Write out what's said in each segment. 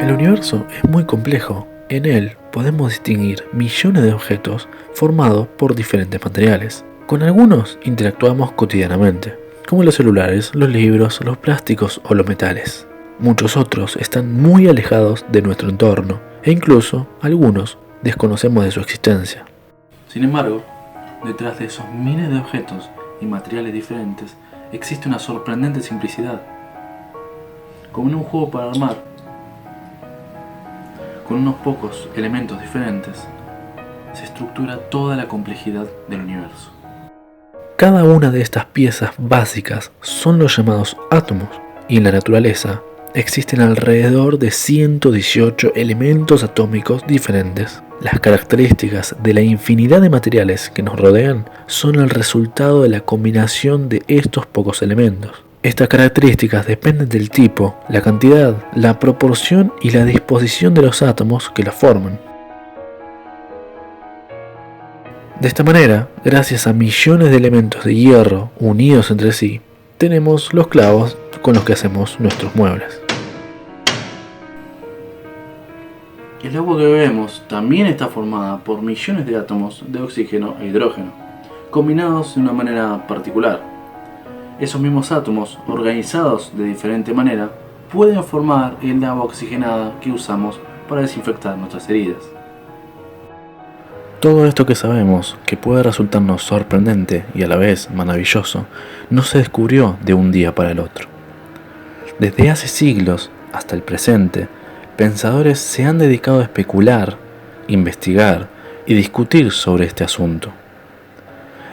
El universo es muy complejo. En él podemos distinguir millones de objetos formados por diferentes materiales. Con algunos interactuamos cotidianamente, como los celulares, los libros, los plásticos o los metales. Muchos otros están muy alejados de nuestro entorno e incluso algunos desconocemos de su existencia. Sin embargo, detrás de esos miles de objetos y materiales diferentes existe una sorprendente simplicidad. Como en un juego para armar, con unos pocos elementos diferentes, se estructura toda la complejidad del universo. Cada una de estas piezas básicas son los llamados átomos, y en la naturaleza existen alrededor de 118 elementos atómicos diferentes. Las características de la infinidad de materiales que nos rodean son el resultado de la combinación de estos pocos elementos. Estas características dependen del tipo, la cantidad, la proporción y la disposición de los átomos que los forman. De esta manera, gracias a millones de elementos de hierro unidos entre sí, tenemos los clavos con los que hacemos nuestros muebles. El agua que bebemos también está formada por millones de átomos de oxígeno e hidrógeno, combinados de una manera particular. Esos mismos átomos, organizados de diferente manera, pueden formar el agua oxigenada que usamos para desinfectar nuestras heridas. Todo esto que sabemos, que puede resultarnos sorprendente y a la vez maravilloso, no se descubrió de un día para el otro. Desde hace siglos hasta el presente, pensadores se han dedicado a especular, investigar y discutir sobre este asunto.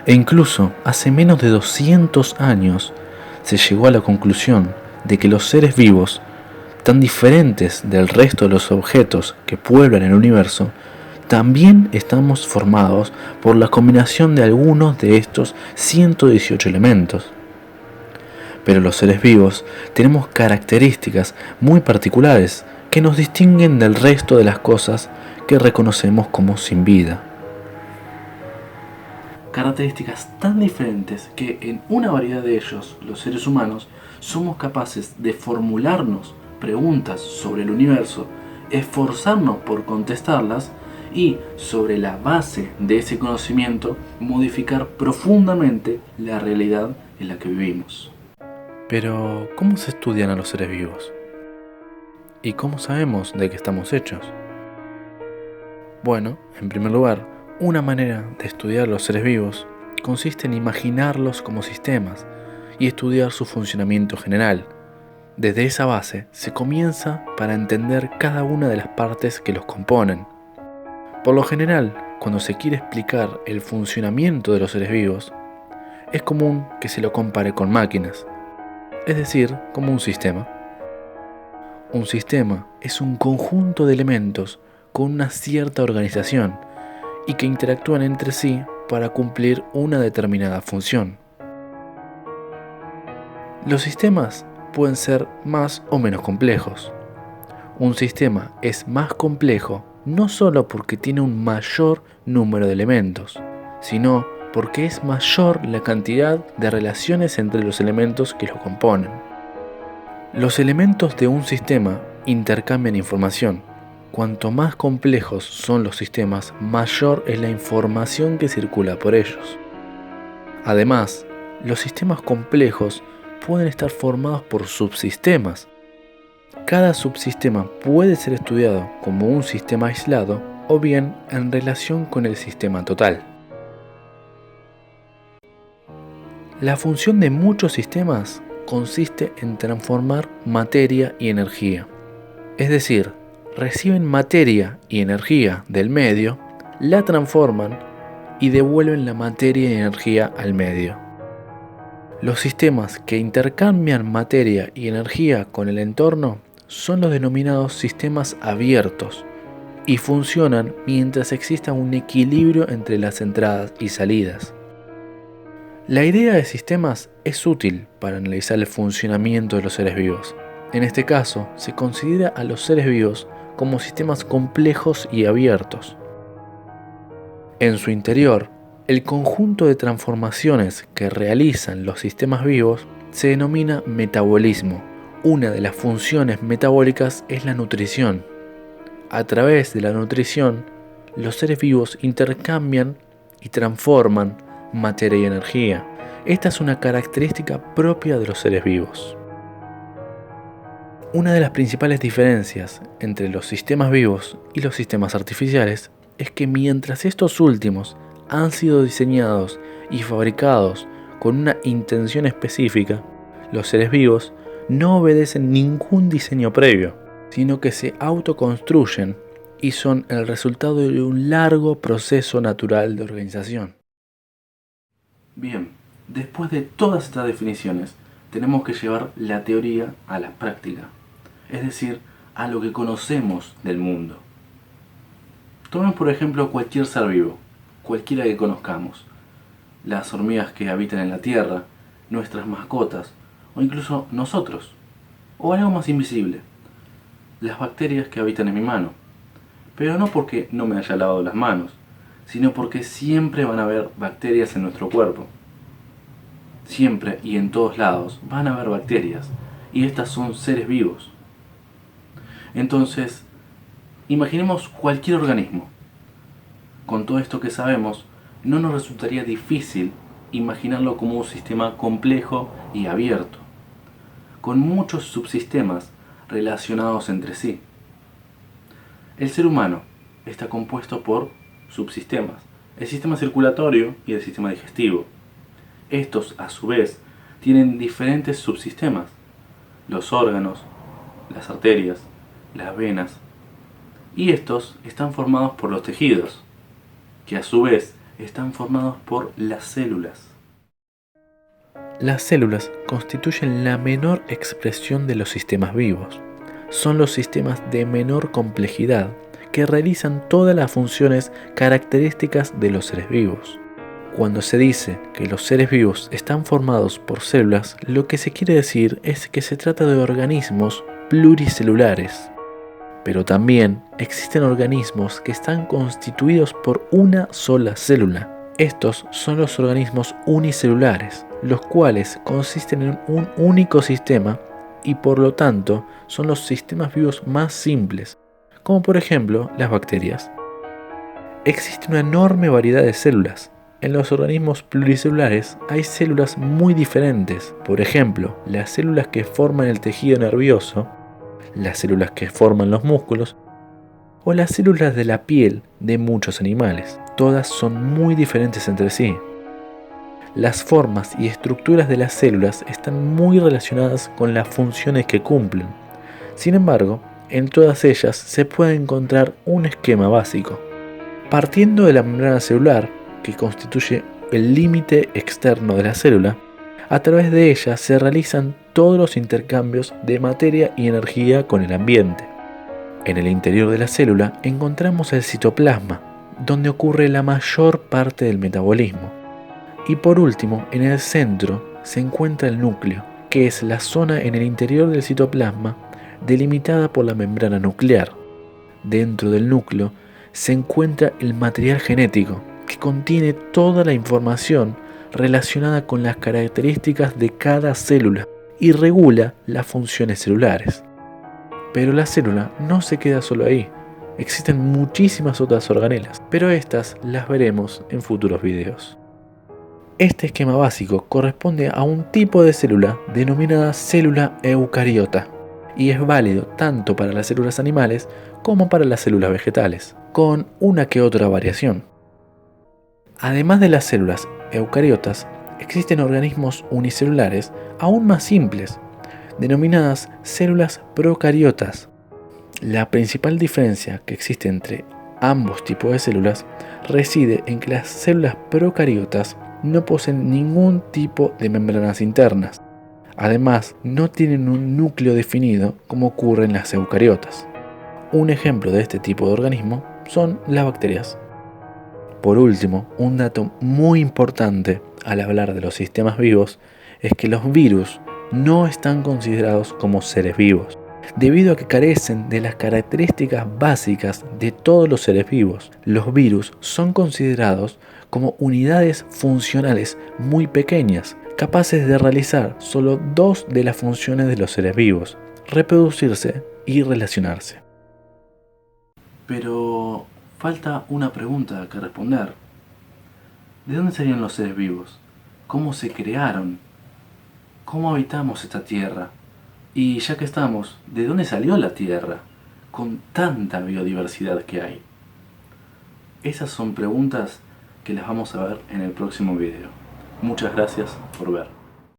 E incluso hace menos de 200 años se llegó a la conclusión de que los seres vivos, tan diferentes del resto de los objetos que pueblan el universo, también estamos formados por la combinación de algunos de estos 118 elementos. Pero los seres vivos tenemos características muy particulares que nos distinguen del resto de las cosas que reconocemos como sin vida. Características tan diferentes que en una variedad de ellos, los seres humanos, somos capaces de formularnos preguntas sobre el universo, esforzarnos por contestarlas y, sobre la base de ese conocimiento, modificar profundamente la realidad en la que vivimos. Pero, ¿cómo se estudian a los seres vivos? ¿Y cómo sabemos de qué estamos hechos? Bueno, en primer lugar, una manera de estudiar los seres vivos consiste en imaginarlos como sistemas y estudiar su funcionamiento general. Desde esa base se comienza para entender cada una de las partes que los componen. Por lo general, cuando se quiere explicar el funcionamiento de los seres vivos, es común que se lo compare con máquinas, es decir, como un sistema. Un sistema es un conjunto de elementos con una cierta organización y que interactúan entre sí para cumplir una determinada función. Los sistemas pueden ser más o menos complejos. Un sistema es más complejo no solo porque tiene un mayor número de elementos, sino porque es mayor la cantidad de relaciones entre los elementos que lo componen. Los elementos de un sistema intercambian información. Cuanto más complejos son los sistemas, mayor es la información que circula por ellos. Además, los sistemas complejos pueden estar formados por subsistemas. Cada subsistema puede ser estudiado como un sistema aislado o bien en relación con el sistema total. La función de muchos sistemas consiste en transformar materia y energía. Es decir, reciben materia y energía del medio, la transforman y devuelven la materia y energía al medio. Los sistemas que intercambian materia y energía con el entorno son los denominados sistemas abiertos y funcionan mientras exista un equilibrio entre las entradas y salidas. La idea de sistemas es útil para analizar el funcionamiento de los seres vivos. En este caso, se considera a los seres vivos como sistemas complejos y abiertos. En su interior, el conjunto de transformaciones que realizan los sistemas vivos se denomina metabolismo Una de las funciones metabólicas es la nutrición. A través de la nutrición, los seres vivos intercambian y transforman materia y energía. Esta es una característica propia de los seres vivos. Una de las principales diferencias entre los sistemas vivos y los sistemas artificiales es que mientras estos últimos han sido diseñados y fabricados con una intención específica, los seres vivos no obedecen ningún diseño previo, sino que se autoconstruyen y son el resultado de un largo proceso natural de organización. Bien, después de todas estas definiciones, tenemos que llevar la teoría a la práctica, es decir, a lo que conocemos del mundo. Tomen por ejemplo cualquier ser vivo, cualquiera que conozcamos, las hormigas que habitan en la tierra, nuestras mascotas, o incluso nosotros, o algo más invisible, las bacterias que habitan en mi mano. Pero no porque no me haya lavado las manos, sino porque siempre van a haber bacterias en nuestro cuerpo. Siempre y en todos lados van a haber bacterias, y estas son seres vivos. Entonces, imaginemos cualquier organismo. Con todo esto que sabemos, no nos resultaría difícil imaginarlo como un sistema complejo y abierto, con muchos subsistemas relacionados entre sí. El ser humano está compuesto por subsistemas, el sistema circulatorio y el sistema digestivo. Estos, a su vez, tienen diferentes subsistemas, los órganos, las arterias, las venas, y estos están formados por los tejidos, que a su vez están formados por las células. Las células constituyen la menor expresión de los sistemas vivos. Son los sistemas de menor complejidad que realizan todas las funciones características de los seres vivos. Cuando se dice que los seres vivos están formados por células, lo que se quiere decir es que se trata de organismos pluricelulares. Pero también existen organismos que están constituidos por una sola célula. Estos son los organismos unicelulares, los cuales consisten en un único sistema y por lo tanto son los sistemas vivos más simples, como por ejemplo las bacterias. Existe una enorme variedad de células. En los organismos pluricelulares hay células muy diferentes, por ejemplo, las células que forman el tejido nervioso, las células que forman los músculos o las células de la piel de muchos animales. Todas son muy diferentes entre sí. Las formas y estructuras de las células están muy relacionadas con las funciones que cumplen. Sin embargo, en todas ellas se puede encontrar un esquema básico. Partiendo de la membrana celular, que constituye el límite externo de la célula, a través de ella se realizan todos los intercambios de materia y energía con el ambiente. En el interior de la célula encontramos el citoplasma, donde ocurre la mayor parte del metabolismo. Y por último, en el centro se encuentra el núcleo, que es la zona en el interior del citoplasma delimitada por la membrana nuclear. Dentro del núcleo se encuentra el material genético, que contiene toda la información relacionada con las características de cada célula y regula las funciones celulares. Pero la célula no se queda solo ahí. Existen muchísimas otras organelas, pero estas las veremos en futuros videos. Este esquema básico corresponde a un tipo de célula denominada célula eucariota y es válido tanto para las células animales como para las células vegetales, con una que otra variación. Además de las células eucariotas, existen organismos unicelulares aún más simples, denominadas células procariotas. La principal diferencia que existe entre ambos tipos de células reside en que las células procariotas no poseen ningún tipo de membranas internas. Además, no tienen un núcleo definido como ocurre en las eucariotas. Un ejemplo de este tipo de organismo son las bacterias. Por último, un dato muy importante al hablar de los sistemas vivos es que los virus no están considerados como seres vivos, debido a que carecen de las características básicas de todos los seres vivos. Los virus son considerados como unidades funcionales muy pequeñas, capaces de realizar solo dos de las funciones de los seres vivos: reproducirse y relacionarse. Pero falta una pregunta que responder. ¿De dónde salieron los seres vivos? ¿Cómo se crearon? ¿Cómo habitamos esta tierra? Y ya que estamos, ¿de dónde salió la tierra? Con tanta biodiversidad que hay. Esas son preguntas que las vamos a ver en el próximo video. Muchas gracias por ver.